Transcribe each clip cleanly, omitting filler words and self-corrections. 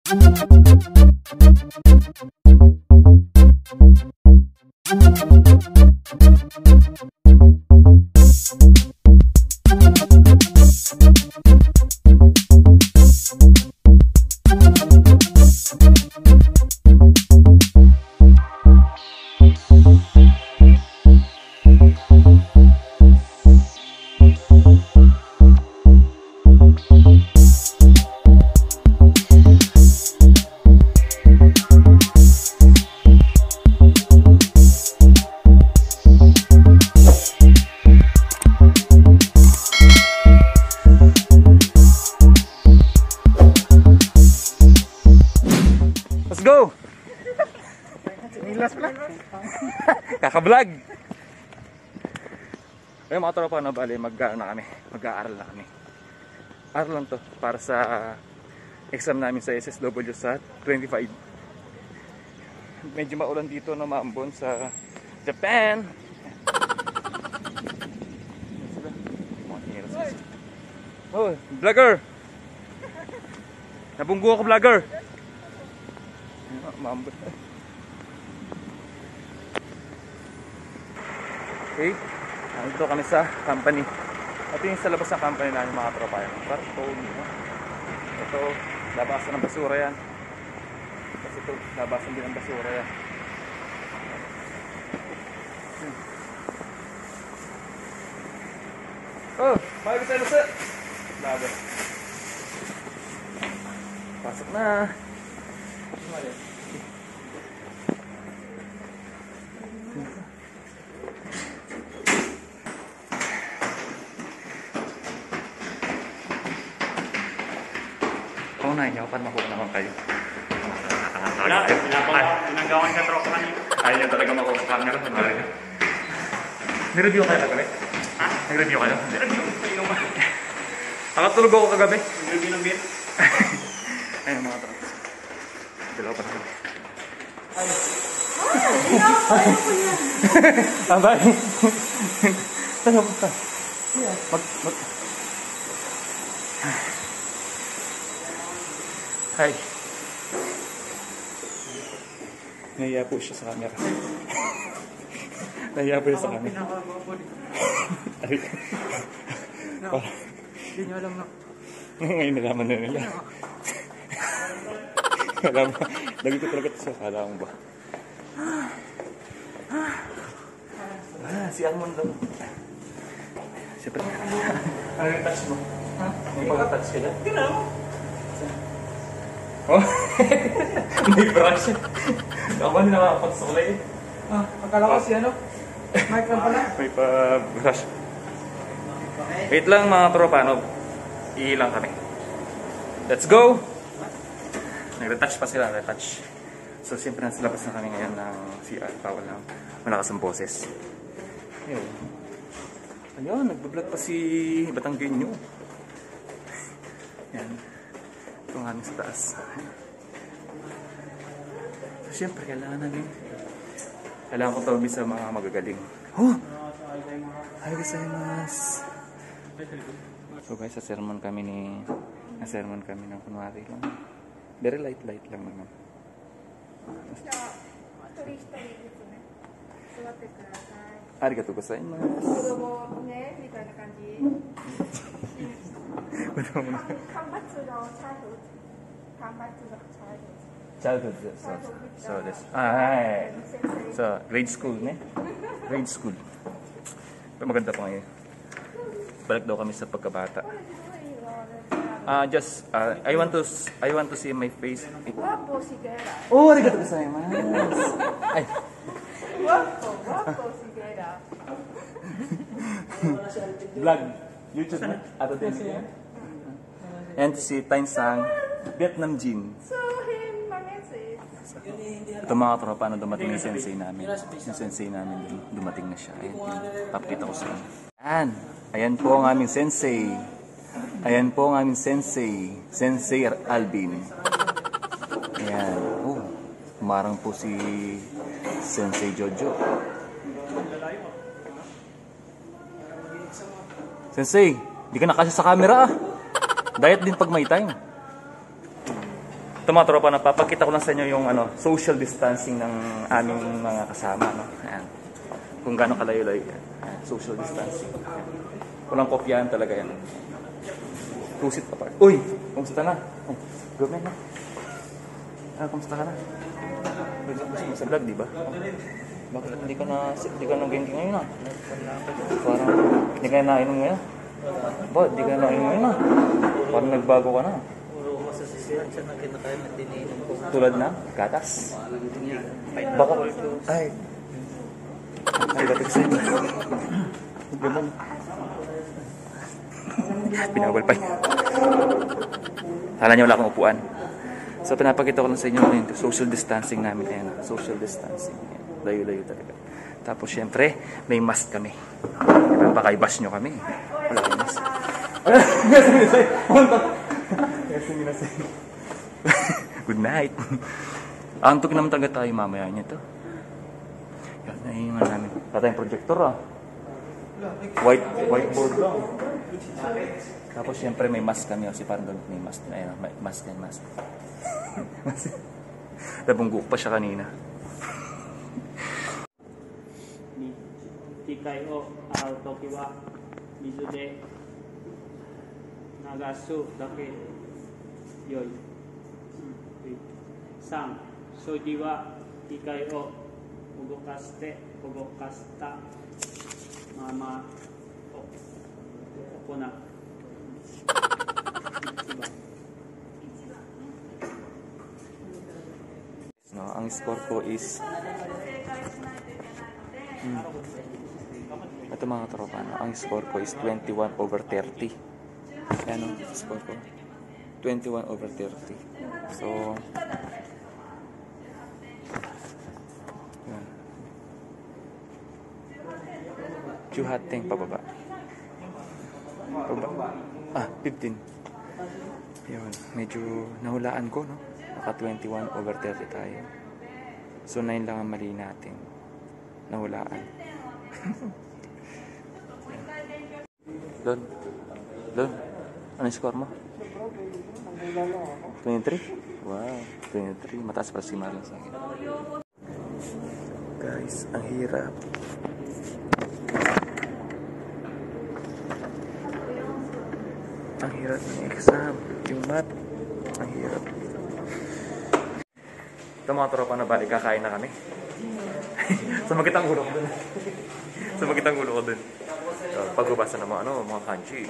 Let's go! Kaka-vlog! Ayun mga tropa, no, bali, mag-aaral na kami. Aral lang to para sa exam namin sa SSW sa 25. Medyo maulan dito na maambon sa Japan. Oh, vlogger! Nabunggo ako, vlogger! Maambon. Okay, nandito kami sa company. Ito yung sa labas ng company namin mga tropa yan. Ito, labasan ng basura yan. Kasi ito, labasan din ng basura yan. Oh, mga tayo sa laban. Pasok na. Oh, nainyapan makuha naman kayo. Pinanggawan ka tropa kanina. Ayaw niya talaga makuha sa camera. Nireview kayo kagabi? Ha? Nag-review kayo? Nireview sa inuman. Nakatulog ako kagabi. Nireview ng beer. Ayun mga tropa. Dalawa pa naman. Abay. Tara po ka. Hi. Nahiya po siya sa camera. Nahiya po siya sa camera. Hindi nyo alam na. Ngayon nalaman na nila. Alam mo, lagi ko talaga ito sa kala mo ba? Si Almond daw. Siyempre. Ano yung touch mo? May pag-touch ka dyan? Ginaw. Oh? May brush. Ako ba nakakapag sa kulay eh? Akala ko si ano? Mic lang pala. May pa-brush. Wait lang mga tropa, no? Iilang kami. Let's go! Nag-retouch pa sila, retouch. So, siyempre nasa labas na kami ngayon ng CR. Bawal na malakas ang boses. Ayun. Ayun, nagbablog pa si Batanggenyo. Yan. Ito nga sa taas. So, siyempre, kailangan ko tawagin sa mga magagaling. Oh! Hi, gozaimasu. So guys, sa sermon kami ng kunwari lang. Very light lang naman. Arigatou gozaimasu. Childhood. So this. Hi. So grade school, ne? Grade school. Maganda pa ngayon. Balik daw kami sa pagkabata. I want to see my face. Oh, arigatou gozaimasu. Ay. Vlog. YouTube na. Ato din siya. And si Tainsang Vietnam Jin. Ito mga tropa na dumating yung sensei namin. Yung sensei namin dumating na siya. Ayan, papakita ko sa inyo. Ayan po ang aming sensei. Ayan po ang aming sensei. Sensei Alvin. Ayan. Oh, umarang po si Sensei Jojo. Sensei, di ka nakasya sa camera ah. Diet din pag may time. Ito mga tropa, napapakita ko lang sa inyo yung social distancing ng aming mga kasama. No? Ayan. Kung gaano kalayo-layo yan. Ayan. Social distancing. Ayan. Walang kopyahan talaga yan. 2 seat apart. Uy! Kumusta na? Oh, government na. Kumusta ka na? Gusto mo sa vlog, di ba? Oh. Bakit hindi ka na ganyan ngayon na? Parang hindi ka na nainom ngayon? Ba, hindi ka na nainom ngayon na? Parang nagbago ka na. Puro ko sa sisihan siya na kinakain at tininom ko. Tulad na? Gatas? Baka? Ay, ba't kasi? Ganun. Pinawal pa. Hala niyo wala akong upuan. So pinapakita ko lang sa inyo yung social distancing namin. Ayan, social distancing. Layo-layo talaga. Tapos syempre, may mask kami. Baka i-bash nyo kami. Wala kayong mask. Good night. Antok naman talaga tayo mamaya niya to. Yan, nahingan namin. Tatay yung projector whiteboard lang. Tapos syempre may mask kami. Kasi parang ganun may mask. Ayun, may mask yan, mask. Nabungguk pa siya kanina. Tikai o toki wa mizu de nagasu dake yoi. 3. Soji wa tikai o ugokasta mama o okona. No, ang score ko is ito mga tropa, ang score ko is 21/30. Ayan score ko 21/30. So yan. Chuhateng pababa. 15. Yun, medyo nahulaan ko, no? Naka 21/30 tayo. So 9 lang ang mali natin. Nahulaan. Don, ano yung score mo? 23? Wow, 23. Mataas pa si Marlon sa akin. Guys, ang hirap. Ang hirap ng exam. Yung math, ang hirap. Ito mga tropa na balik, kakain na kami. Sumakit ang ulo ko dun. Sumakit ang ulo ko dun. Pagbabasa ng mga kanji.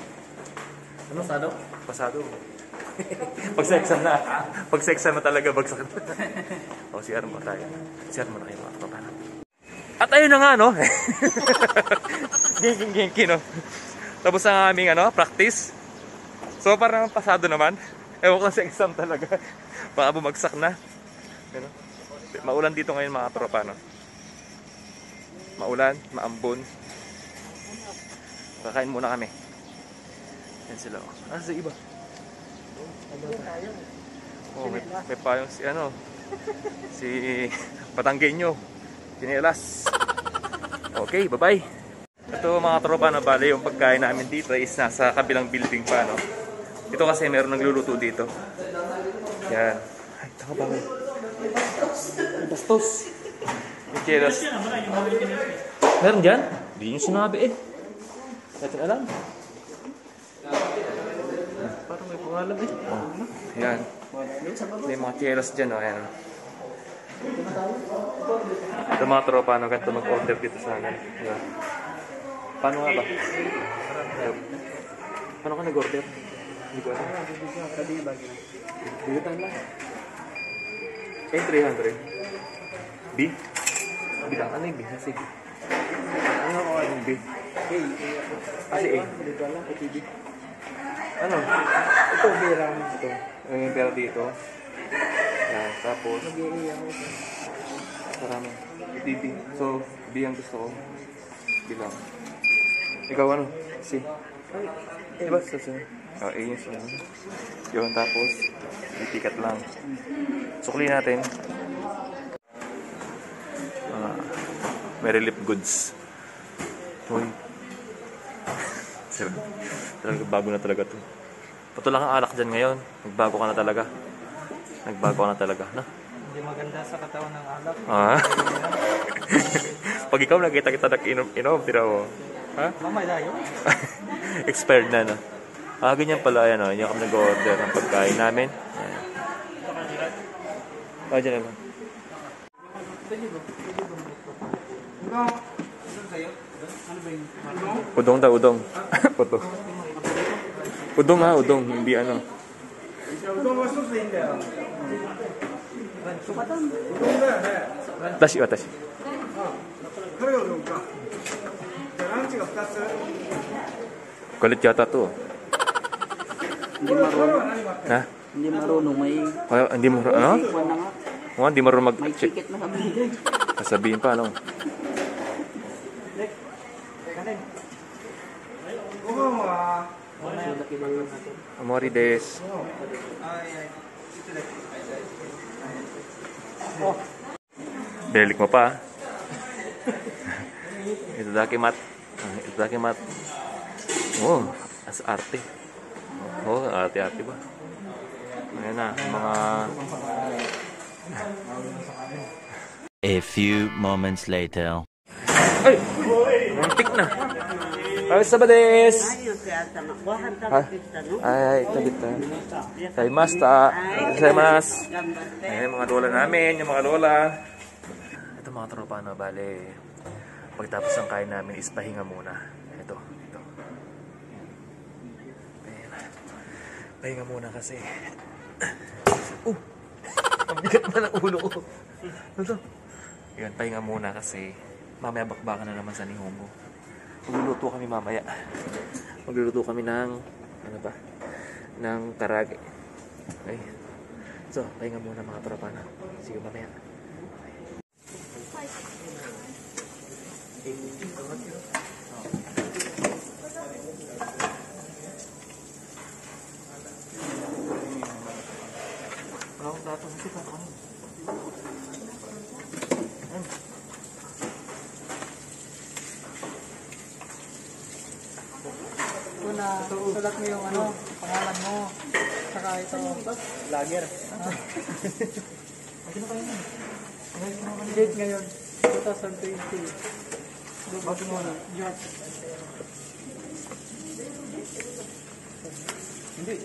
Ano sado? Pasado. Pag sa exam na. Pag sa exam na talaga, bagsak na. O, CR mo tayo. CR mo na kayo mga tropa na. At ayun na nga, no? Genki, no? Tapos ang aming, practice. So, parang pasado naman. Ewan ko sa exam talaga. Baka bumagsak na. Maulan dito ngayon mga tropa, no? Maulan, maambon. Kakain muna kami. Yan sila. Sa iba. Oh, may payong si Batanggenyo. Pinelas. Okay, bye-bye. Ito mga tropa na bale, yung pagkain namin dito is nasa kabilang building pa, no? Ito kasi meron nagluluto dito. Yan. Ay, taka ba? Bastos. Yung cheros. Meron dyan? Hindi nyo sinabi eh. Natin alam. Parang may pangalan eh. Oh. Yan. May mga cheros dyan, oh. Ayan. Ito mga tropa, ganito mag-order dito sa amin. Yan. Paano nga ba? Paano ka nag-order? Hindi ko alam. Bigotan lang. 300. B? Bilang ano yung B? Kasi ano ko yung B? Kasi A. Dito lang, ATB. Ano? Ito, B lang. Ito. Yung pera dito. Yan, tapos marami. ATB. So, B ang gusto ko. Bilang. Ikaw ano? C. Diba? A yung sunod. Yun, tapos itikat lang. Sukli natin. May relief goods. Uy. Talaga bago na talaga to. Patulang ang alak dyan ngayon. Magbago ka na talaga. Nagbago na talaga, no? Hindi maganda sa katawan ng alak. Ah. Pag ikaw nakita kita nag-inom, tira mo. Ha? Mamay tayo. Expired na, no? Ah, ganyan pala, yan, no? Hindi kami nag-order ng pagkain namin. Ayan. Ah, dyan na lang. Udong daw, udong. Udong. Udong ha, udong. Hindi ano. Watashi, watashi. Kulit yata to. Hindi marunong. Ha? Hindi marunong. May Oh, hindi mo, ano? kuwan na nga. Oh, hindi marunong May mag-check. ticket na kami. Sasabihin pa, ano? Amori des. Belik mo pa. Ito dakimat. Ito dakimat. Oh, as arte. Oh, arte-arte ba? Ayan na, mga... A few moments later. Ay! Muntik na. Ay, sabades! Ay, tagit na. Saimasta. Saimas. Ayan, mga lola namin, yung mga lola. Ito mga tropa, no, bale. Pagtapos ng kain namin is pahinga muna. Ito. Ayan. Pahinga muna kasi. Ang bigat na ng ulo ko. Ito. Ayan, pahinga muna kasi mamaya bakbakan na naman sa Nihongo. Magluluto kami mamaya. Magluluto kami ng ano ba? Ng karage. Okay. So, pahinga muna mga tropa na. See you mamaya. Wala akong dato. Kasi pa kami. Una, sulat mo yung ano, pangalan mo. Saka ito. Lager. Date ngayon, 2020. Bakit mo na? Hindi.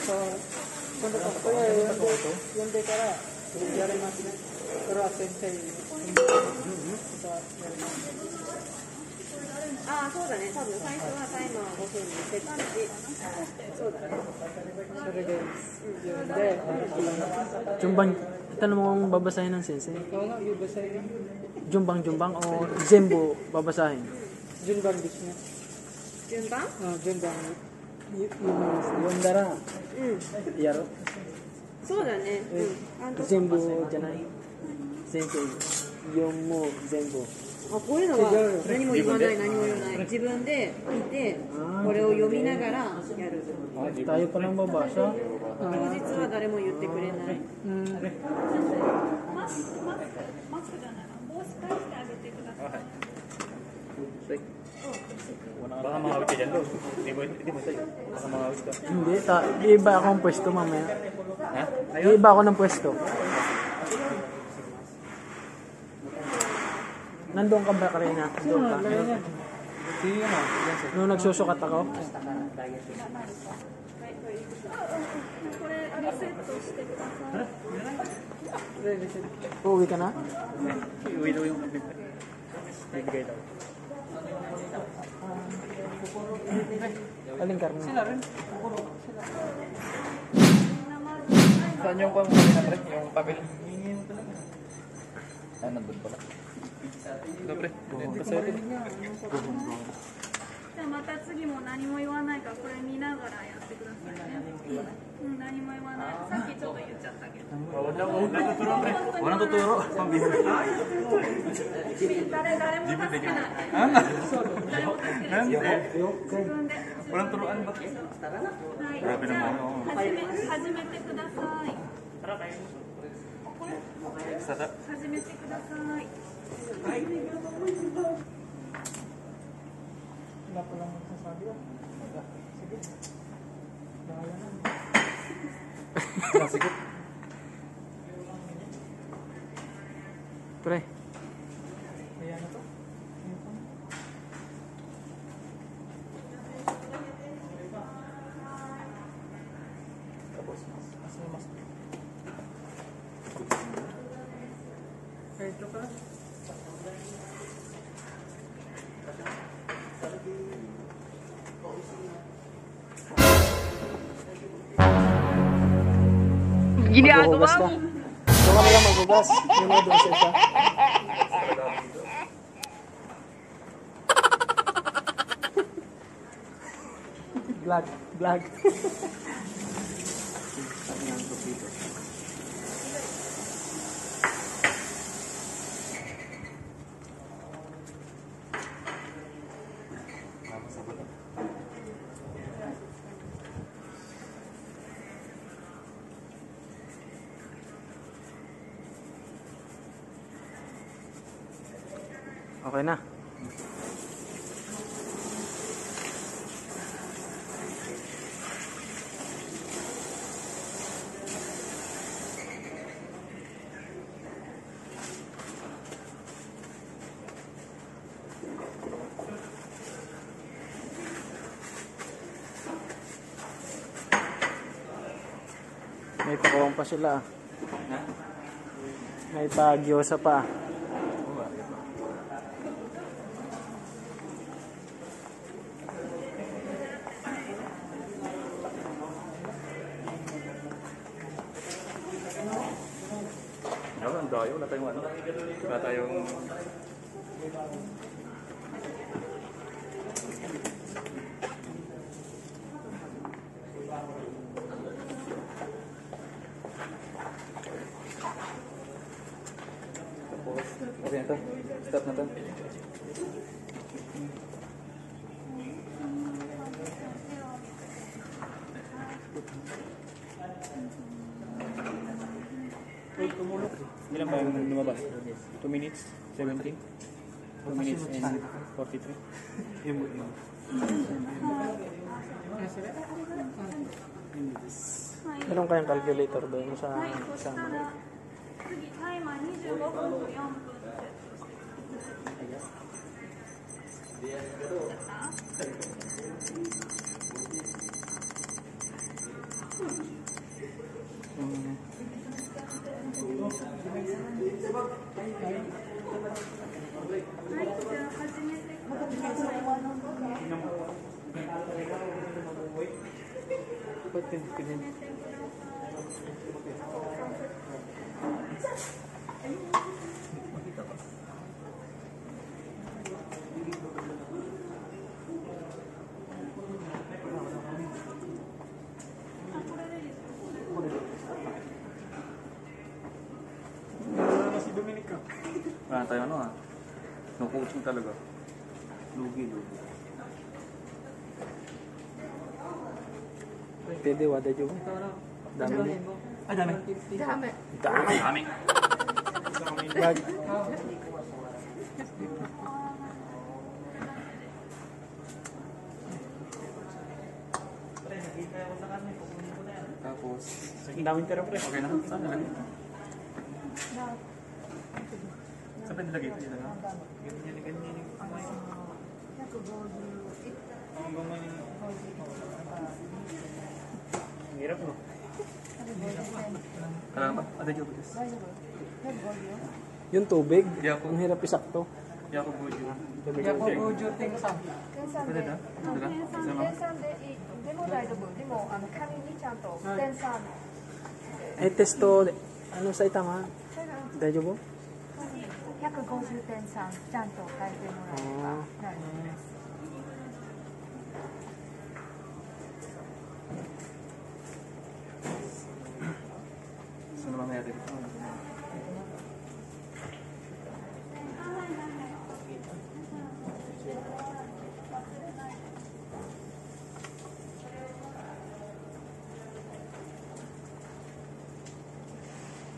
So, kung ito ko yung day kara, yari natin. Pero atin sa'yo. ああ、そうだね。多分最初はタイマー5分にしてたし、そうだね。それで、yun de. Jumbang, tanong mo kung babasahin ng sensei. Oo nga, yung basahin. Jumbang o Zembo babasahin? Jumbang dish niya. 順番 Jumbang. Yung dara. Yaro. そうだね。Zembo janai. Sensei. Yung mo, Zembo. あ、こういうのは何も言わない何も言わない自分で見てこれを読みながらやる Tayo pa lang babasa. 当日は誰も言ってくれない Baka mangawit ka dyan, Lo. Hindi mo tayo. Baka mangawit ka. Hindi, iba akong pwesto mamaya. Ha? Iba ako ng pwesto. Nandun ka ba kanina? Nandun ka? Nung nagsusukat ako? これリセットしてください Uuwi ka na? Iuwi daw yung kapit. Nagbigay daw. Aling karne? Saan yung pang kanina, pre? Yung papel? Ah, nandun pala. Ito, pre. Kasi ito. じゃあまた次も何も言わないからこれ見ながらやってくださいね何も言わないさっきちょっと言っちゃったけど Walang tuturo. Pambihira. 誰も助けない 誰も助けない自分で Walang turuan ba? はい Grabe じゃ naman. あ始めてください Sada. 始めてください Wala pa lang magsasabi. Sige. Sige. Pre. Kaya na to? Tapos, mas. Kaya ito ka? Maghuhugas ka. Doon ka na lang maghugas. Yung mga doon sa isa. Vlog. Vlog. Okay na. May pakawang pa sila. May pagyosa pa. Ang dayo, wala tayong ano. Wala tayong... Tapos, okay na to. Stop na to. Ilan ba yung lumabas? 2 minutes? 17? 2 minutes and 43? Meron kayong calculator doon sa はい、そした kasama. ら次タイマー25分と4分はい、じゃあ始めてください。Ba't ganyan? 始めてください。Si Dominic ka. Wala tayo ano ah. No coaching talaga. Lugi. Pwede, wada dyan. Dami mo. Ay, dami. Dami. Dami. Vlog. Tapos, Ang daming tira pre. okay na. Saan nilagay? Saan pa nilagay? Dito na? Ganyan yung kamay. Ang hirap no? Kailangan ba? Ada dyan ba? Yung tubig, Yeah, po. ang hirap isakto. Yako Bojo. Gojo Teng-san. 計算で、これだこれだ計算でいい。でも大丈夫。でも紙にちゃんと計算。 Eh, testo, ano sa itama? Dajobo? 150点3ちゃんと書いてもらえば大丈夫です。 Saan naman nangyari?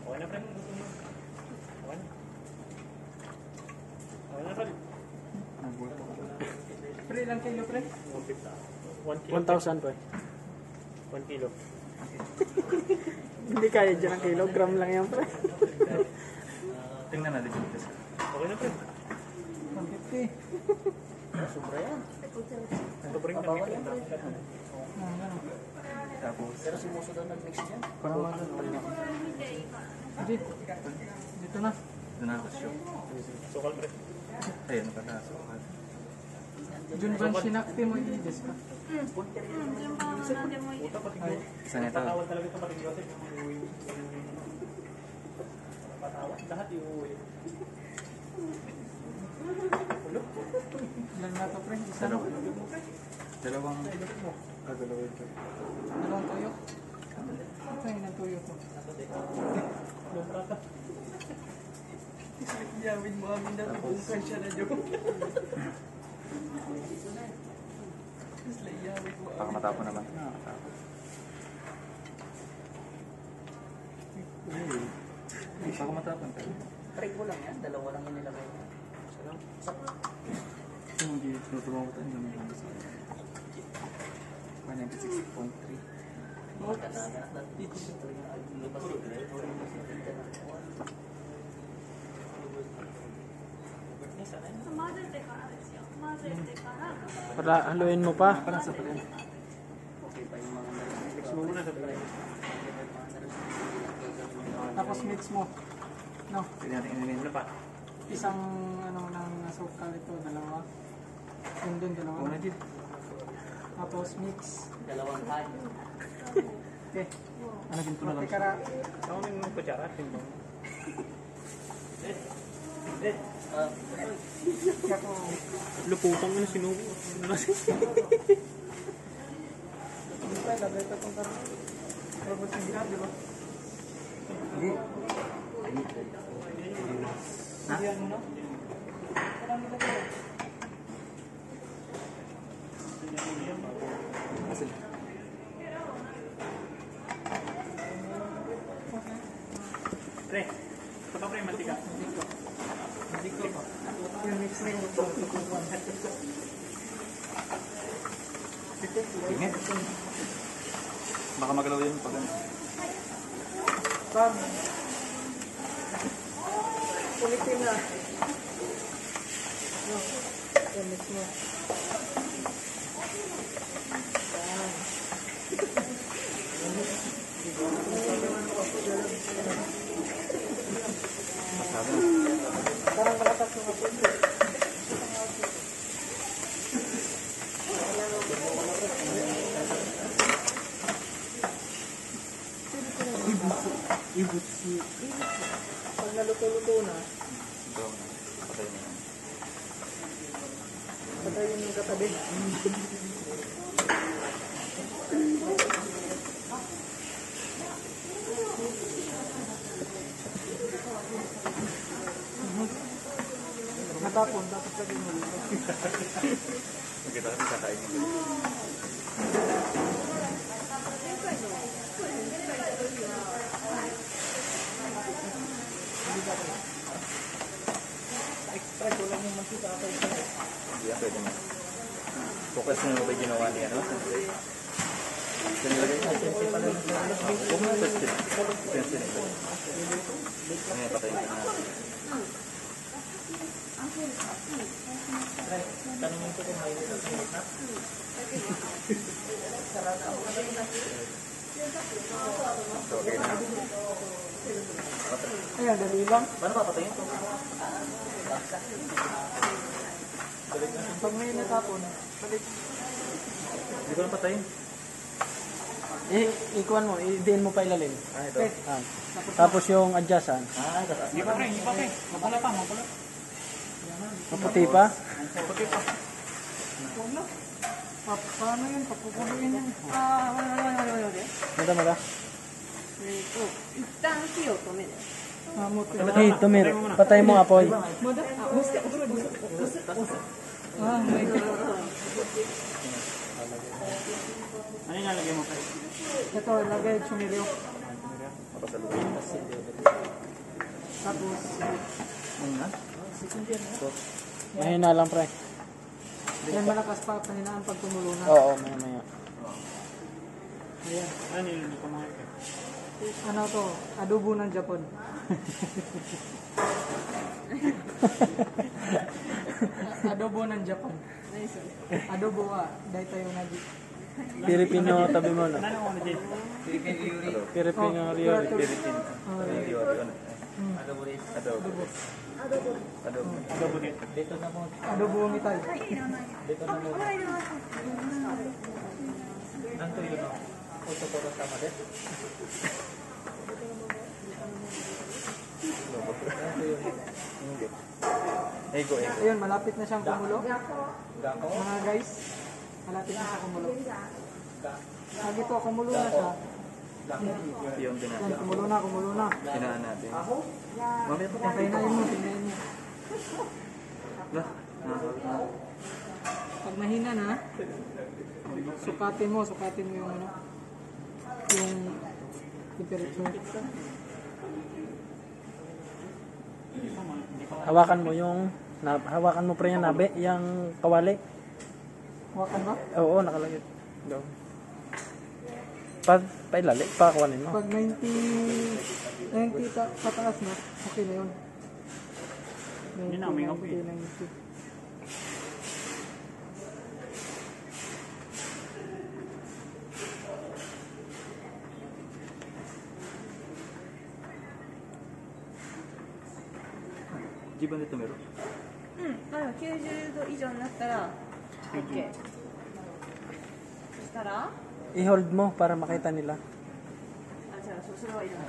Okay na pre. Okay na. Okay na pre. Pre, ilang kilo pre? 1 kilo. 1,000 pa eh. 1 kilo. Hindi kaya dyan ang kilogram lang yan, pre. Tingnan natin yung test. Okay na pre. 150. Sobra yan. Sobrang kami. Tapos, Pero si Muso daw nag-mix niya. Parang ano. Hindi. Dito na. doon na ako show. Sukal pre. Ayun, nakasukal. Junban Shinakti mo i-just ka. 順番は何でもいいです Isa nito. Patawad talaga kapatid Joseph yung iuwi. Patawad. Lahat iuwi. Ilan na to, pre? Isa no? Dalawang Dalawang tuyo. Ito yung natuyo to. Yawin mo amin na tibukan siya na joke. baka matapon naman. Baka matapon tayo. Try ko lang yan. Dalawa lang yung nilagay ko. Hindi, tinutulungan ko tayo. Hindi naman sa 196.3.混ぜてからですよ混ぜてから Para haluin mo pa. Parang sa pala. Mix mo muna sa try. Tapos mix mo. No? Pwede natin inimin. Ano pa? Isang ano ng sukal ito, dalawa. Yun dun, dalawa. Una din. Tapos mix. Dalawang time. Okay. Ano din ito na lang? Pati kara. Ako ng kutsara. Timbang. Kako. Luputang mo na sinubo. Hindi pa, lagay ka itong kara. Robot yung ginagawa, di ba? Hindi. Hindi ano na? Parang nilagay. Pre. Ito pa pre, mantika. Hindi ko pa. Yung mix na yung Ingat. Baka magalaw yun pag ano. Pag ulitin na. No. Yung mix mo. Parang makatas mo po. Ibutsi. Pag naluto-luto na, Ito. Patay na yan. patayin yung katabi. Natapon, dapat lagyan mo. Kita kami kakain nyo. Extra ko lang yung masita ako. Hindi yan, pwede mo. Focus nyo ba yung ginawa niya, no? Ito nilagay mo. Huwag mo sa skin. Skin ito. Ano yung patayin ka na? Tanungin ko kung may nilagay na. Okay na. Ayan, dali lang. Paano papatayin ito? Pag may natapon, balik. Hindi ko lang patayin. Ikuan mo, i-din mo pa ilalim. Ito. Ah. Tapos yung adjustan. Tataas Hindi pa pre, hindi pa pre. Mapula pa, mapula. Maputi pa. Puti pa. Wala. Paano yun? Papupuluin yun. Mada. 一旦火を止める。 Hey, tumir. Patay mo apoy. Ah, my God. Ano yung nalagay mo pre? Ito, lagay sumiryo. Papasaluhin. Tapos, Ano na? mahina lang pre. Yan malakas pa, pahinaan pag tumulo na. Oo, maya. Ayan. Ano yun? Hindi ko makita. Ano to? Adobo ng Japan. Adobo ng Japan. Adobo wa. Dahil tayo nagi. Filipino tabi mo na. Ano ako na Filipino Ryori. Adobo dito. Adobo mitay. はいいらないですあいらないなんというのおところ様で。Ego. Ayun, malapit na siyang kumulo. Mga guys, malapit na siya kumulo. Lagi to, kumulo na siya. Yung din Yan, kumulo na. Kinaan natin. Mamaya pa Pinayin mo. Pag mahina na, sukatin mo yung ano, yung temperature. Hawakan mo pre yung nabe, yung kawali. Hawakan mo? Oo, nakalagay. Go. Pailali, pakawanin mo. Pag 90 pataas na, okay na yun. Hindi na, may ngapoy. 90. Jiban dito meron. 90度以上になったら OK そしたら I-hold mo para makita nila. じゃあそれはいらない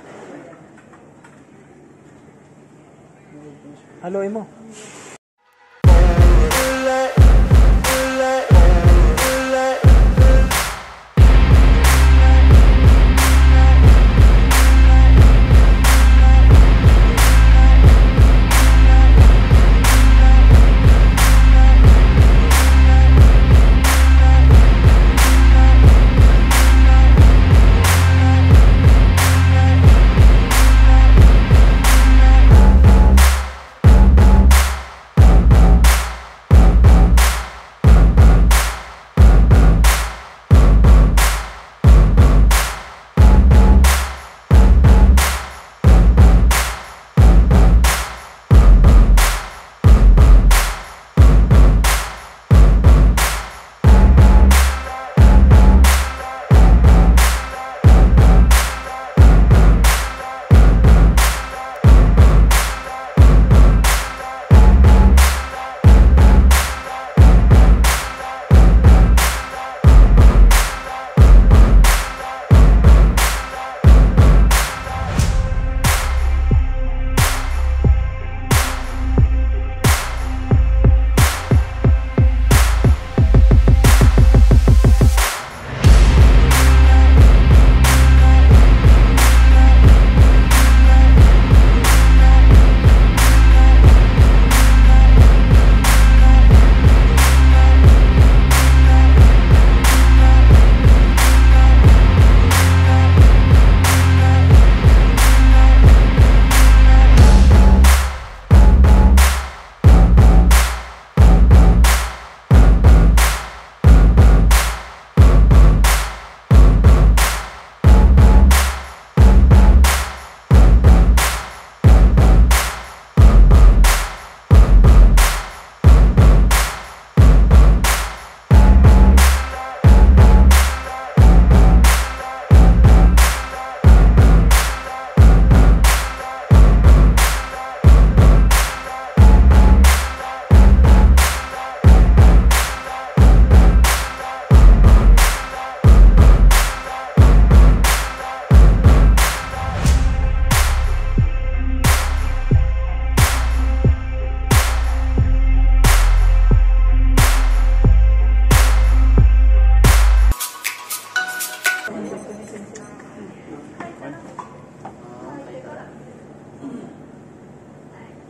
Haluin mo.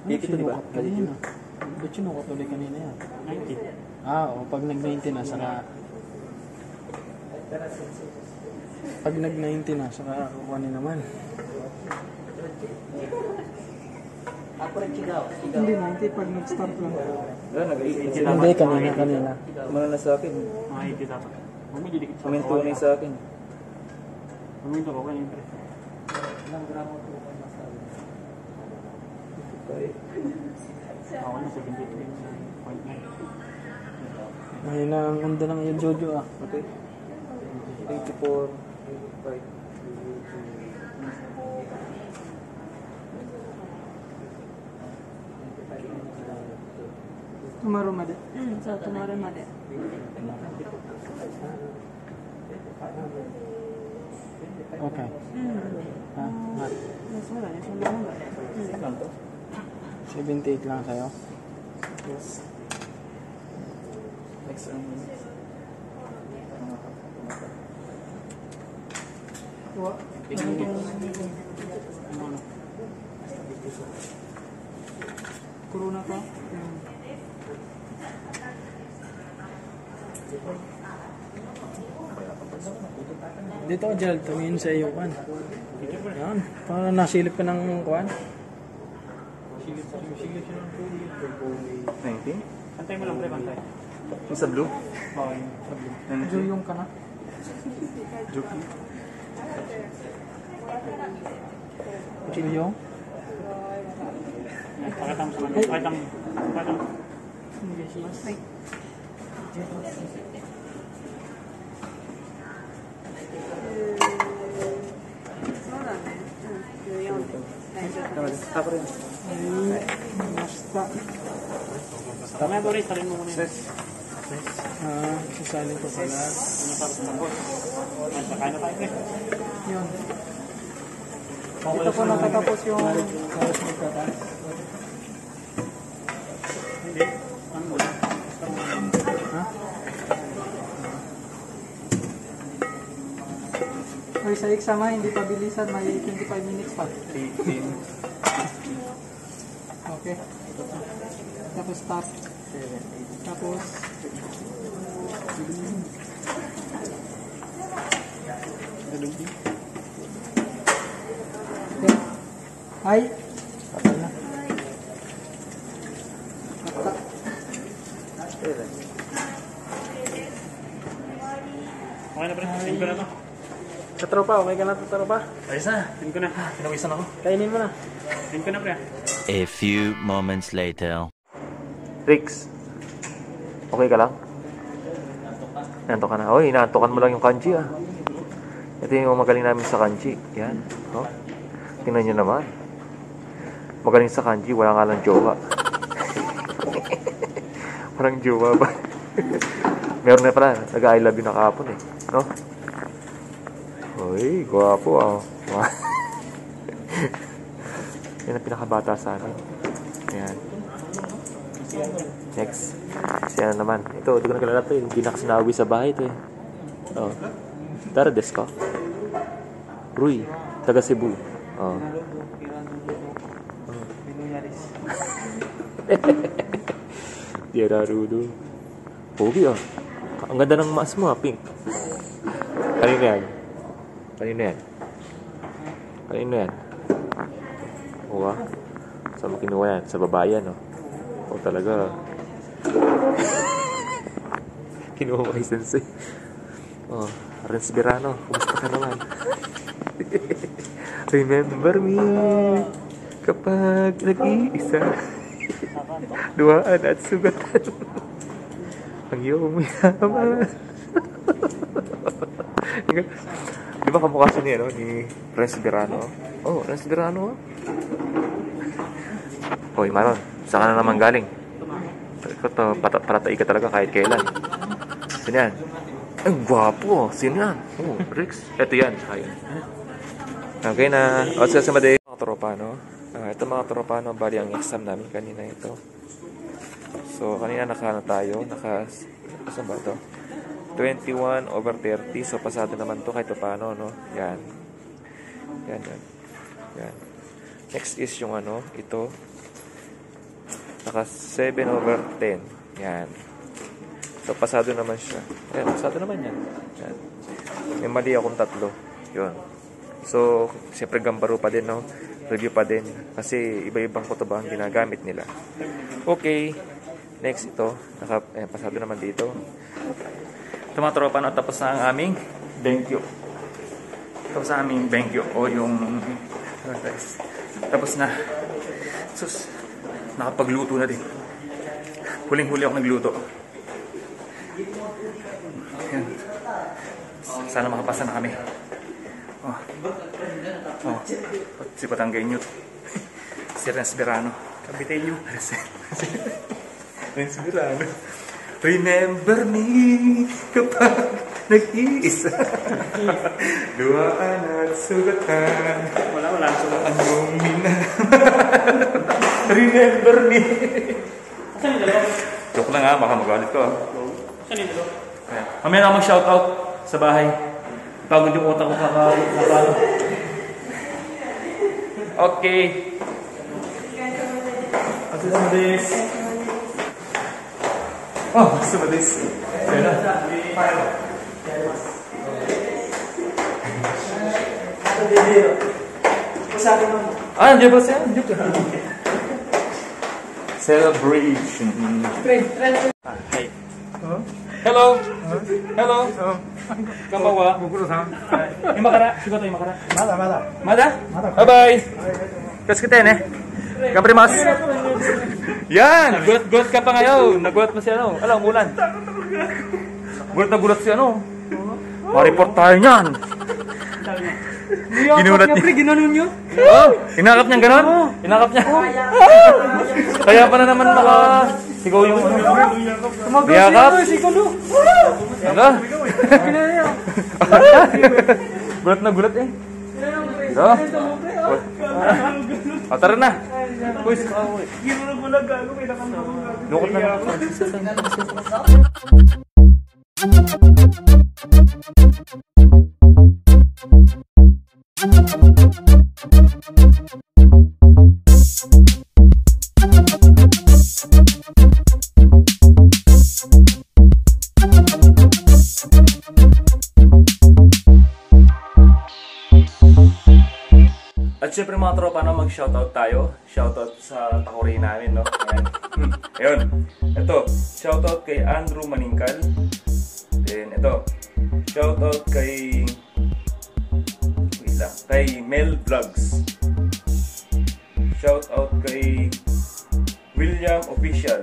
Dito di ba? Kanina. Ba't sinukat ulit kanina yan? 90. Pag nag-90 na, saka... Pag nag-90 na, saka kukuhanin naman. Hindi, 90 pag nag-start lang. Hindi, kanina. Mana na sa akin. Mga 80 dapat. Huwag mo didikit sa Kumintunay sa akin. Momento ko kanina. Ako na 73.9. Mahina ang ganda ng iyo, Jojo ah. Okay. 84.5. Tomorrow made. そう止まるまで Okay. Ha? Mat. そうだねそんなもんだね 78 lang sa'yo. Next Corona pa? Dito ka, Gerald. Tumingin sa iyo, Kwan. Yan. Para nasilip ka ng Kwan. 19? Pantay mo lang, pre, pantay. Yung sa blue? Oo, yung sa blue. Joyong ka na. Joki? Joyong? Pakita mo sa kanya. Pakita mo.はい そうだね14で大丈夫 Ako rin. Basta. Mamaya doon rin, salin mo muna yun. Sasalin ko pala. Ano para sa tapos? Kakain na tayo, pre. Yun. Dito po natatapos yung... Hindi. Ano mo lang? Ha? Oy, sa exam ha, hindi pa bilisan. May 25 minutes pa. 18. Okay. Tapos stop. Tapos... Okay. Ay! Patay na. Basta. Okay na, pre. Tin ko na to. Katropa, okay ka na ito, tropa? Ayos na. Tin ko na. Pinawisan ako. Kainin mo na. Tin ko na, pre. A few moments later. Rix, okay ka lang? Nanto ka na. Oy, inaantokan mo lang yung kanji ah. Ito yung magaling namin sa kanji. Yan. Oh. Tingnan nyo naman. Magaling sa kanji, wala nga lang jowa. Parang jowa ba? Meron na pala. Nag-I love you na kahapon eh. No? Uy, gwapo ah. Yan ang pinakabata sa amin. Ayan. Next. Siya naman. Ito, hindi ko nakalala ito. Hindi na kasi nauwi sa bahay ito eh. Oh. Tara, desu ka? Rui. Taga Cebu. Oh. Yararudo. Pogi ah. Ang ganda ng mask mo ah, pink. Kanino yan? Kanino yan? Kanino yan? Oo ah. Saan mo kinuha yan? Sa babae yan oh. O talaga. Kinuha mo kay Sensei. Oh, Renz Berano, kumusta ka naman? Remember me kapag nag-iisa. Duwaan at sugatan. Ang iyong yaman. Di ba kamukha siya ni, ano, ni Renz Berano? Oh, Renz Berano. Hoy, Maron, saan ka na naman galing? Ito, patatay ka talaga kahit kailan. Sino yan? Ay, gwapo. Sino yan? Oh, Rix. Ito yan. Ayun. Okay na. O, sa mga tropa, no? Ito mga tropa, no? Bali ang exam namin kanina ito. So, kanina nakano tayo. Saan ba ito? 21/30. So, pasado naman to kahit paano, no? Yan. Yan. Next is yung ano, ito. Naka 7/10. Yan. So, pasado naman siya. Ayan, pasado naman yan. Yan. May mali akong 3. Yun. So, siyempre gambaro pa din, no? Review pa din. Kasi iba-ibang kutuba ang ginagamit nila. Okay. Next ito. Ayan, pasado naman dito. Ito mga tropa, no? Tapos na ang aming thank you. Tapos sa aming bengkyo o yung tapos na. Sus, nakapagluto na din. Huling-huli ako nagluto. Yan. Sana makapasa na kami. Oh. Si Patanggay Newt. Si Renz Verano. Kapitay nyo. Renz Verano. Remember me kapag nag-iisa. Duwaan at sugatan. Wala. Ang iyong remember me. Saan yung dalawa? Joke lang ha, baka magalit ko. Saan yung dalawa? Mamaya na ako mag-shoutout sa bahay. Pagod yung utak ko kakalo. Okay. Asumadis. Oh, asumadis. Kaya na. Ah, nandiyan pala siya. Celebration. Hi. Hello. Hello. Kambawa. Imakara. Shigoto imakara. Mada? Bye-bye. Kasi kita eh. Kaprimas. Yan. Gulat ka pa ngayon. Nagulat mo si ano. Alam, ulan. Gulat na gulat si ano. Ma-report tayo niyan. Ginulat niya. Ginanon nyo? Oh, inakap niya gano'n? Inakap niya. Kaya pa na naman sigaw yung yakap. Ano? Gulat na gulat eh. So, tara na. Lukot na. At syempre mga tropa, no, mag-shoutout tayo. Shoutout sa takuri namin, no? Ayan. Ayun. Ito, shoutout kay Andrew Maningkal. Then, ito. Shoutout kay Mel Vlogs. Shoutout kay William Official.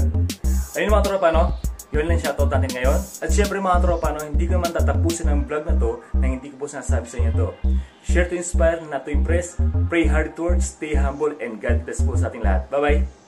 Ayun mga tropa, no? Yun lang shoutout natin ngayon. At syempre mga tropa, no, hindi ko naman tatapusin ang vlog na to na hindi ko po sinasabi sa inyo to. Share to inspire, not to impress. Pray hard to work, stay humble, and God bless po sa ating lahat. Bye-bye!